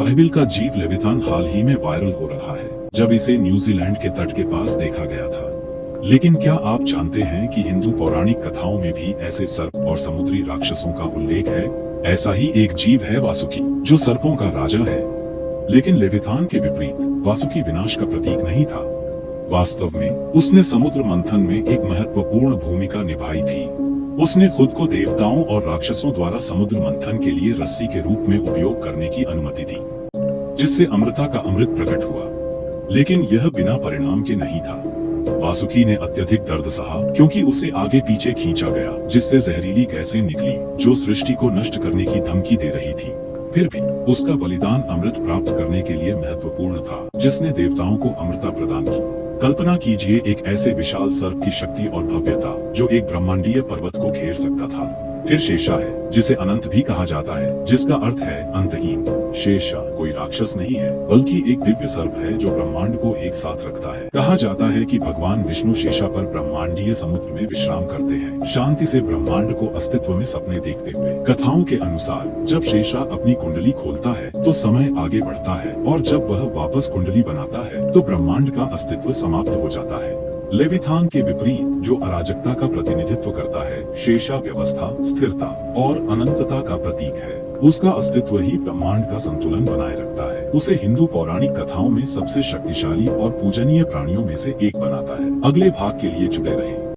Bible का जीव लेविथान हाल ही में वायरल हो रहा है, जब इसे न्यूजीलैंड के तट के पास देखा गया था। लेकिन क्या आप जानते हैं कि हिंदू पौराणिक कथाओं में भी ऐसे सर्प और समुद्री राक्षसों का उल्लेख है? ऐसा ही एक जीव है वासुकी, जो सर्पों का राजा है। लेकिन लेविथान के विपरीत वासुकी विनाश का प्रतीक नहीं था। वास्तव में उसने समुद्र मंथन में एक महत्वपूर्ण भूमिका निभाई थी। उसने खुद को देवताओं और राक्षसों द्वारा समुद्र मंथन के लिए रस्सी के रूप में उपयोग करने की अनुमति दी, जिससे अमृता का अमृत प्रकट हुआ। लेकिन यह बिना परिणाम के नहीं था। वासुकी ने अत्यधिक दर्द सहा, क्योंकि उसे आगे पीछे खींचा गया, जिससे जहरीली गैसें निकली जो सृष्टि को नष्ट करने की धमकी दे रही थी। फिर भी उसका बलिदान अमृत प्राप्त करने के लिए महत्वपूर्ण था, जिसने देवताओं को अमृता प्रदान की। कल्पना कीजिए एक ऐसे विशाल सर्प की शक्ति और भव्यता, जो एक ब्रह्मांडीय पर्वत को घेर सकता था। फिर शेषा है, जिसे अनंत भी कहा जाता है, जिसका अर्थ है अंतहीन। शेषा कोई राक्षस नहीं है, बल्कि एक दिव्य सर्प है जो ब्रह्मांड को एक साथ रखता है। कहा जाता है कि भगवान विष्णु शेषा पर ब्रह्मांडीय समुद्र में विश्राम करते हैं, शांति से ब्रह्मांड को अस्तित्व में सपने देखते हुए। कथाओं के अनुसार जब शेषा अपनी कुंडली खोलता है तो समय आगे बढ़ता है, और जब वह वापस कुंडली बनाता है तो ब्रह्मांड का अस्तित्व समाप्त हो जाता है। लेविथान के विपरीत, जो अराजकता का प्रतिनिधित्व करता है, शेषा व्यवस्था, स्थिरता और अनंतता का प्रतीक है। उसका अस्तित्व ही ब्रह्मांड का संतुलन बनाए रखता है। उसे हिंदू पौराणिक कथाओं में सबसे शक्तिशाली और पूजनीय प्राणियों में से एक बनाता है। अगले भाग के लिए जुड़े रहें।